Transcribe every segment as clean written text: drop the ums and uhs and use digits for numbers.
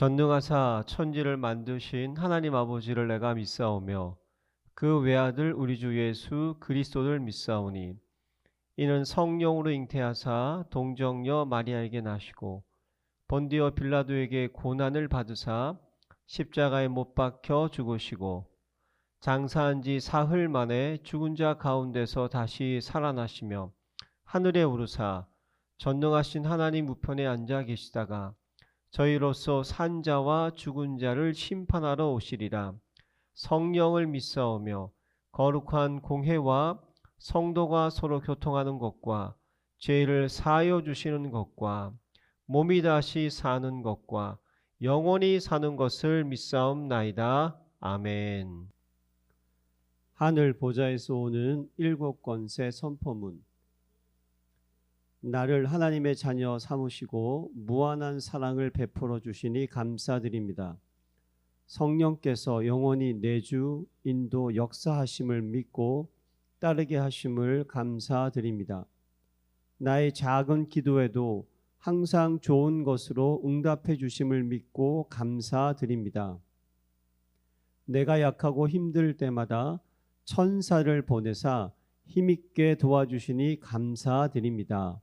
전능하사 천지를 만드신 하나님 아버지를 내가 믿사오며 그 외아들 우리 주 예수 그리스도를 믿사오니 이는 성령으로 잉태하사 동정녀 마리아에게 나시고 본디오 빌라도에게 고난을 받으사 십자가에 못 박혀 죽으시고 장사한 지 사흘 만에 죽은 자 가운데서 다시 살아나시며 하늘에 오르사 전능하신 하나님 우편에 앉아 계시다가 저희로서 산 자와 죽은 자를 심판하러 오시리라. 성령을 믿사오며 거룩한 공회와 성도가 서로 교통하는 것과 죄를 사하여 주시는 것과 몸이 다시 사는 것과 영원히 사는 것을 믿사옵나이다. 아멘. 하늘 보좌에서 오는 일곱 권세 선포문. 나를 하나님의 자녀 삼으시고 무한한 사랑을 베풀어 주시니 감사드립니다. 성령께서 영원히 내주 인도 역사하심을 믿고 따르게 하심을 감사드립니다. 나의 작은 기도에도 항상 좋은 것으로 응답해 주심을 믿고 감사드립니다. 내가 약하고 힘들 때마다 천사를 보내사 힘있게 도와주시니 감사드립니다.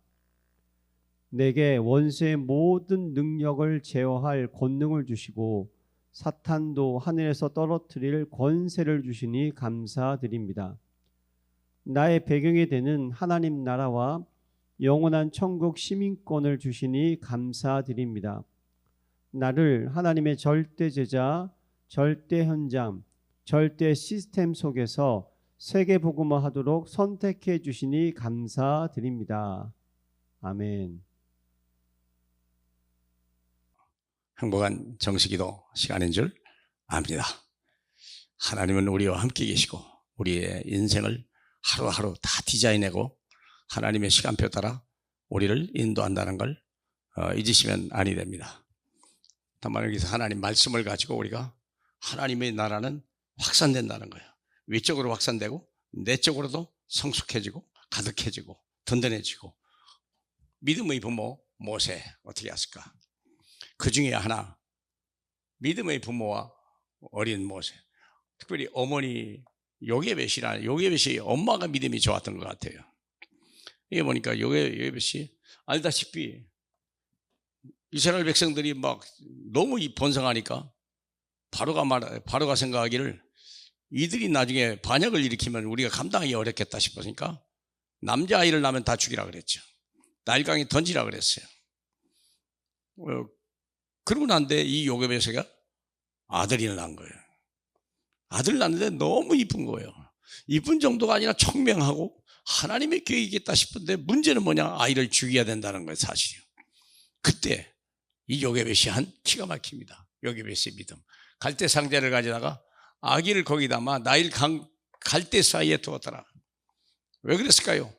내게 원수의 모든 능력을 제어할 권능을 주시고 사탄도 하늘에서 떨어뜨릴 권세를 주시니 감사드립니다. 나의 배경이 되는 하나님 나라와 영원한 천국 시민권을 주시니 감사드립니다. 나를 하나님의 절대 제자, 절대 현장, 절대 시스템 속에서 세계 복음화 하도록 선택해 주시니 감사드립니다. 아멘. 행복한 정식기도 시간인 줄 압니다. 하나님은 우리와 함께 계시고 우리의 인생을 하루하루 다 디자인하고 하나님의 시간표 따라 우리를 인도한다는 걸 잊으시면 아니 됩니다. 다만 여기서 하나님 말씀을 가지고 우리가 하나님의 나라는 확산된다는 거예요. 위쪽으로 확산되고 내적으로도 성숙해지고 가득해지고 든든해지고. 믿음의 부모 모세 어떻게 했을까? 그 중에 하나, 믿음의 부모와 어린 모세, 특별히 어머니 요게벳이 엄마가 믿음이 좋았던 것 같아요. 이게 보니까 요게벳이 알다시피 이스라엘 백성들이 막 너무 번성하니까 바로가 생각하기를 이들이 나중에 반역을 일으키면 우리가 감당하기 어렵겠다 싶으니까 남자아이를 낳으면 다 죽이라 그랬죠. 나일강에 던지라 그랬어요. 그러고 난데 이 요게벳이가 아들이 낳은 거예요. 아들 낳는데 너무 이쁜 거예요. 이쁜 정도가 아니라 청명하고 하나님의 계획이겠다 싶은데 문제는 뭐냐? 아이를 죽여야 된다는 거예요, 사실이요. 그때 이 요게벳이 한 기가 막힙니다. 요게벳의 믿음. 갈대 상자를 가져다가 아기를 거기 담아 나일 강 갈대 사이에 두었더라. 왜 그랬을까요?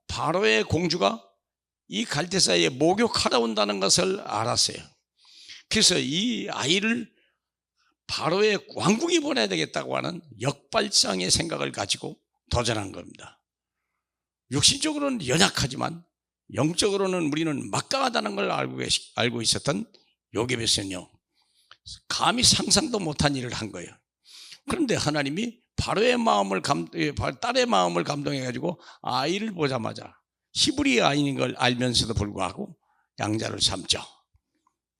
바로의 공주가 이 갈대 사이에 목욕하러 온다는 것을 알았어요. 그래서 이 아이를 바로의 왕궁에 보내야 되겠다고 하는 역발상의 생각을 가지고 도전한 겁니다. 육신적으로는 연약하지만 영적으로는 우리는 막강하다는 걸 알고 있었던 요게벳은요, 감히 상상도 못한 일을 한 거예요. 그런데 하나님이 딸의 마음을 감동해 가지고 아이를 보자마자 히브리 아이인 걸 알면서도 불구하고 양자를 삼죠.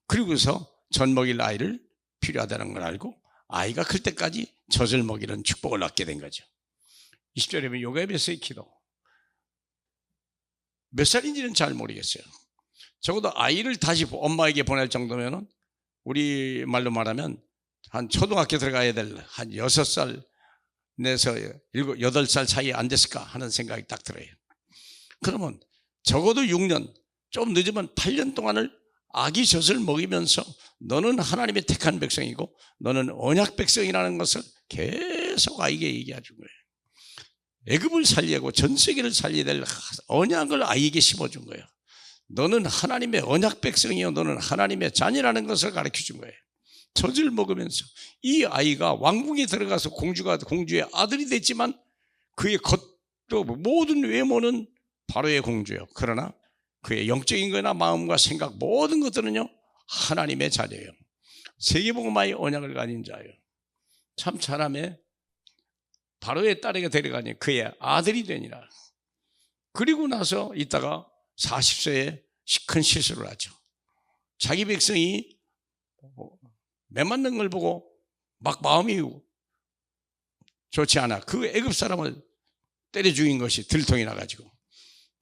그리고서 젖 먹일 아이를 필요하다는 걸 알고 아이가 클 때까지 젖을 먹이는 축복을 얻게 된 거죠. 20절에 보면 요게벳의 기도. 몇 살인지는 잘 모르겠어요. 적어도 아이를 다시 엄마에게 보낼 정도면 우리 말로 말하면 한 초등학교 들어가야 될 한 6살 내서 8살 사이에 안 됐을까 하는 생각이 딱 들어요. 그러면 적어도 6년, 좀 늦으면 8년 동안을 아기 젖을 먹이면서 너는 하나님의 택한 백성이고 너는 언약 백성이라는 것을 계속 아이에게 얘기해 준 거예요. 애굽을 살리고 전 세계를 살려야 될 언약을 아이에게 심어준 거예요. 너는 하나님의 언약 백성이요, 너는 하나님의 자녀라는 것을 가르쳐 준 거예요. 젖을 먹으면서 이 아이가 왕궁에 들어가서 공주의 아들이 됐지만 그의 겉도 모든 외모는 바로의 공주예요. 그러나 그의 영적인 거나 마음과 생각 모든 것들은요 하나님의 자녀요. 세계복음화의 언약을 가진 자요. 참 잘하며 바로의 딸에게 데려가니 그의 아들이 되니라. 그리고 나서 있다가 40세에 큰 실수를 하죠. 자기 백성이 매맞는 걸 보고 막 마음이 좋지 않아. 그 애굽 사람을 때려 죽인 것이 들통이 나가지고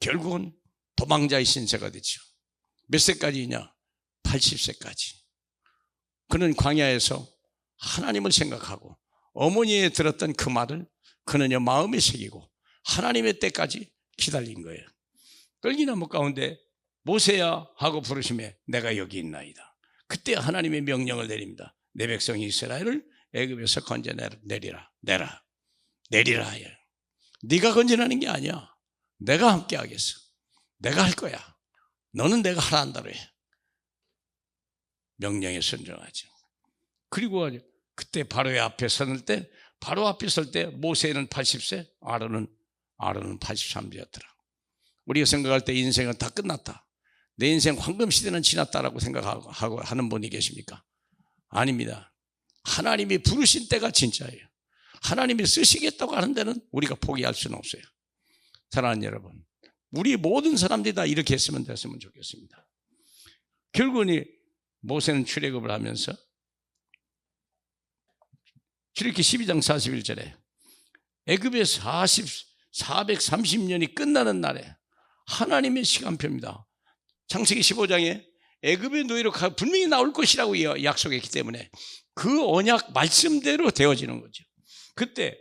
결국은 도망자의 신세가 되죠. 몇 세까지냐? 80세까지. 그는 광야에서 하나님을 생각하고 어머니에 들었던 그 말을 그는 마음에 새기고 하나님의 때까지 기다린 거예요. 끌기나무 가운데 모세야 하고 부르심에 내가 여기 있나이다. 그때 하나님의 명령을 내립니다. 내 백성 이스라엘을 애굽에서 건져내리라. 내리라. 네가 건져내는 게 아니야. 내가 함께 하겠어. 내가 할 거야. 너는 내가 하라 한다로 해. 명령에 순종하죠. 그리고 그때 바로의 앞에 설 때, 바로 앞에 설 때 모세는 80세, 아론은 83세였더라. 우리가 생각할 때 인생은 다 끝났다. 내 인생 황금 시대는 지났다라고 생각하고 하는 분이 계십니까? 아닙니다. 하나님이 부르신 때가 진짜예요. 하나님이 쓰시겠다고 하는 데는 우리가 포기할 수는 없어요. 사랑하는 여러분, 우리 모든 사람들이 다 이렇게 했으면 됐으면 좋겠습니다. 결국은 모세는 출애굽을 하면서 출애굽기 12장 41절에 애굽의 430년이 끝나는 날에 하나님의 시간표입니다. 창세기 15장에 애굽의 노예로 분명히 나올 것이라고 약속했기 때문에 그 언약 말씀대로 되어지는 거죠. 그때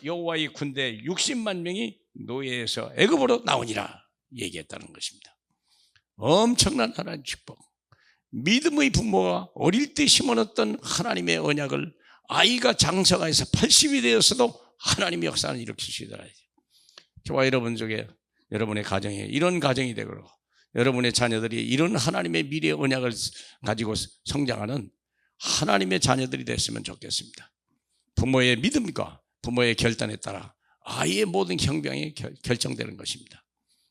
여호와의 군대 60만 명이 노예에서 애굽으로 나오니라 얘기했다는 것입니다. 엄청난 하나님의 축복. 믿음의 부모가 어릴 때 심어놨던 하나님의 언약을 아이가 장성해서 80이 되었어도 하나님의 역사는 일으키시더라. 저와 여러분 중에 여러분의 가정에 이런 가정이 되고 여러분의 자녀들이 이런 하나님의 미래의 언약을 가지고 성장하는 하나님의 자녀들이 됐으면 좋겠습니다. 부모의 믿음과 부모의 결단에 따라 아이의 모든 형병이 결정되는 것입니다.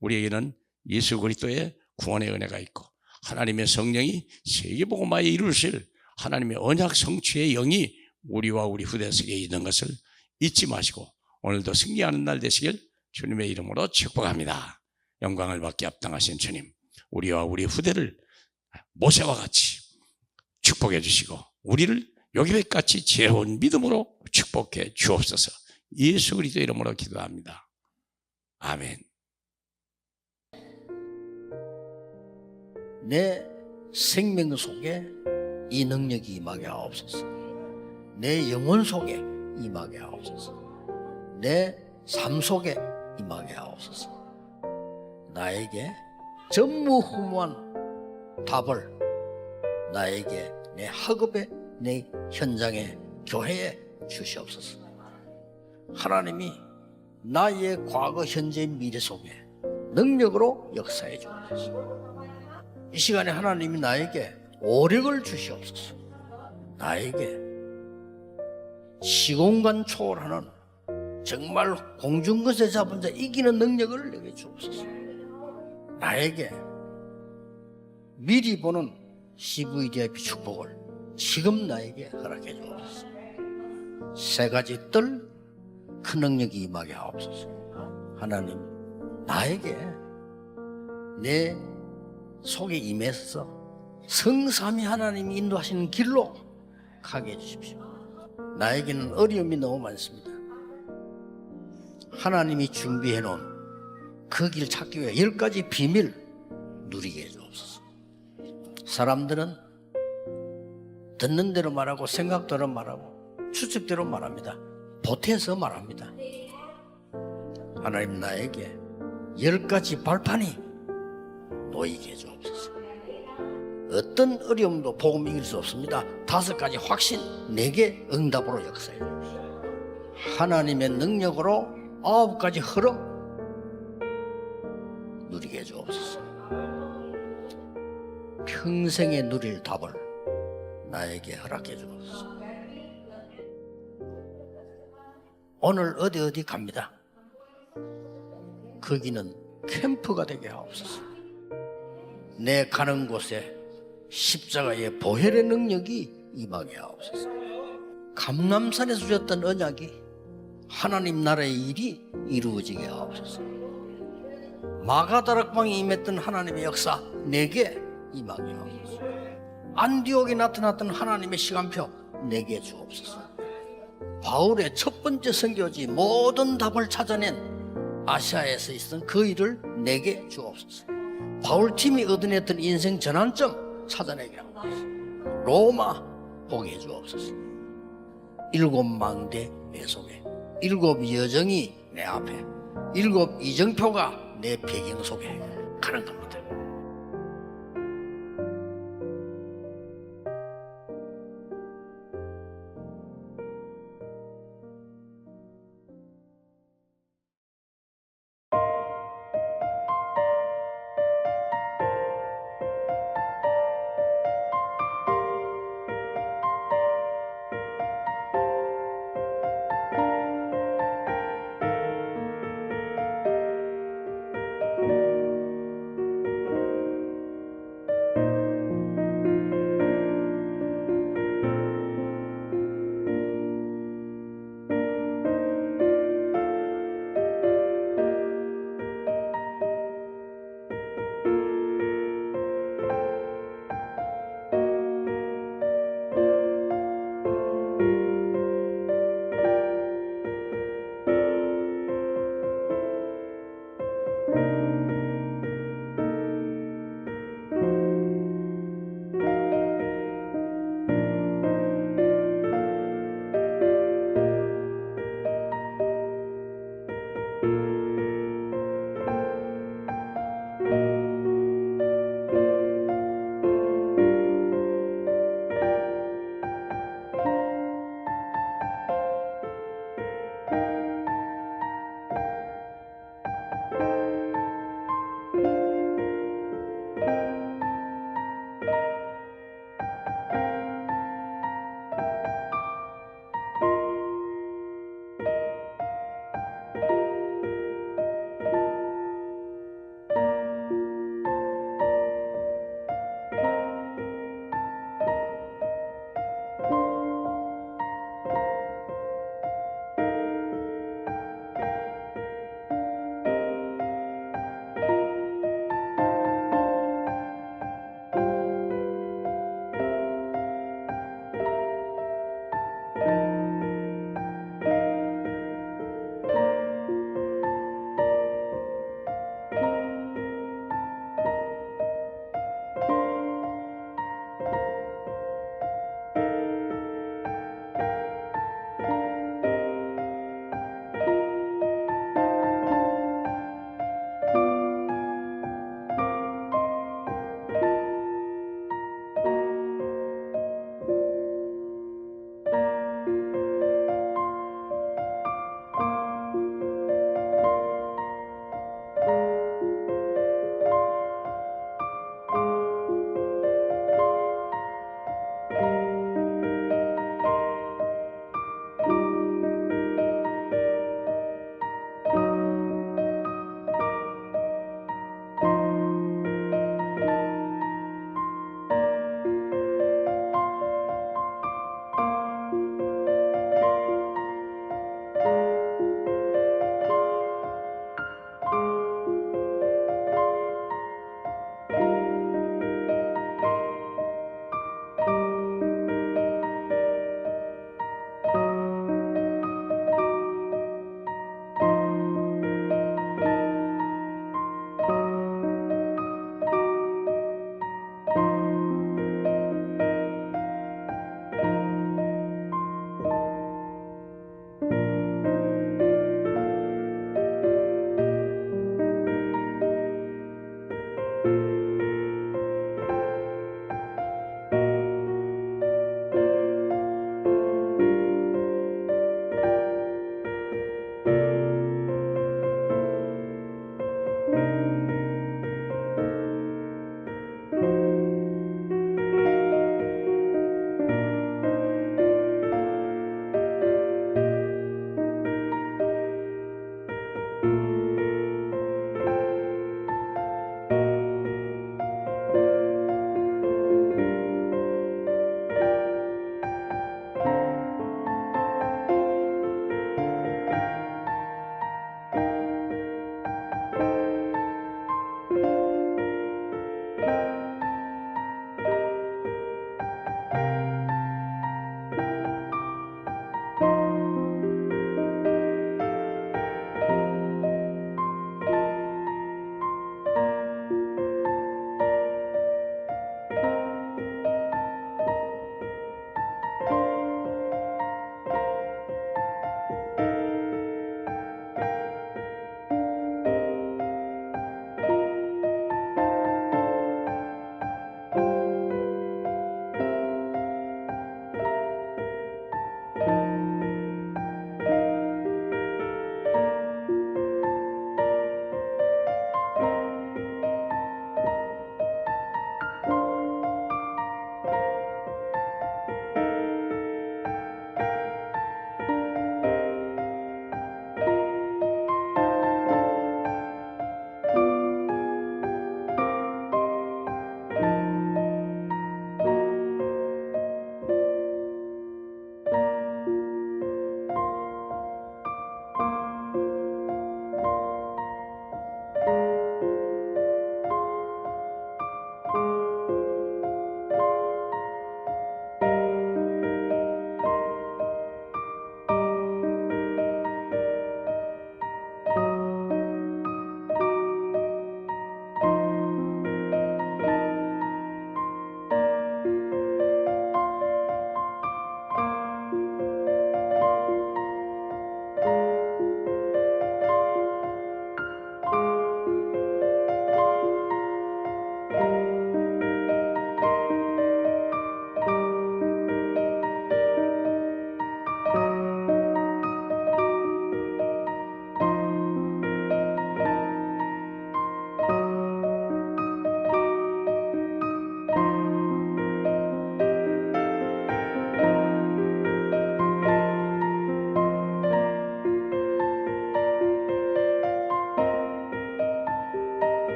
우리에게는 예수 그리스도의 구원의 은혜가 있고 하나님의 성령이 세계복음화에 이루실 하나님의 언약 성취의 영이 우리와 우리 후대 속에 있는 것을 잊지 마시고 오늘도 승리하는 날 되시길 주님의 이름으로 축복합니다. 영광을 받게 합당하신 주님, 우리와 우리 후대를 모세와 같이 축복해 주시고 우리를 요기백같이 지혜로운 믿음으로 축복해 주옵소서. 예수 그리스도 이름으로 기도합니다. 아멘. 내 생명 속에 이 능력이 임하게 하옵소서. 내 영혼 속에 임하게 하옵소서. 내 삶 속에 임하게 하옵소서. 나에게 전무후무한 답을 나에게 내 학업에 내 현장에 교회에 주시옵소서. 하나님이 나의 과거 현재 미래 속에 능력으로 역사해 주옵소서. 이 시간에 하나님이 나에게 오력을 주시옵소서. 나에게 시공간 초월하는 정말 공중것에 잡은 자 이기는 능력을 내게 주옵소서. 나에게 미리 보는 CVDIP 축복을 지금 나에게 허락해 주옵소서. 세 가지 뜰 큰 능력이 임하게 하옵소서. 하나님, 나에게 내 속에 임해서 성삼위 하나님이 인도하시는 길로 가게 해주십시오. 나에게는 어려움이 너무 많습니다. 하나님이 준비해 놓은 그 길 찾기 위해 10가지 비밀 누리게 해주옵소서. 사람들은 듣는 대로 말하고 생각대로 말하고 추측대로 말합니다. 보태서 말합니다. 하나님, 나에게 10가지 발판이 놓이게 해주옵소서. 어떤 어려움도 복음 이길 수 없습니다. 5가지 확신, 내게 응답으로 역사해 주옵소서. 하나님의 능력으로 9가지 흐름 누리게 해주옵소서. 평생에 누릴 답을 나에게 허락해 주옵소서. 오늘 어디 갑니다. 거기는 캠프가 되게 하옵소서. 내 가는 곳에 십자가의 보혈의 능력이 임하게 하옵소서. 감람산에서 주셨던 언약이 하나님 나라의 일이 이루어지게 하옵소서. 마가다락방에 임했던 하나님의 역사 내게 임하게 하옵소서. 안디옥에 나타났던 하나님의 시간표 내게 주옵소서. 바울의 첫 번째 선교지 모든 답을 찾아낸 아시아에서 있었던 그 일을 내게 주옵소서. 바울팀이 얻어냈던 인생 전환점 찾아내게 하옵소서. 로마 보게 해 주옵소서. 7 망대 내 속에 7 여정이 내 앞에 7 이정표가 내 배경 속에 가는 겁니다.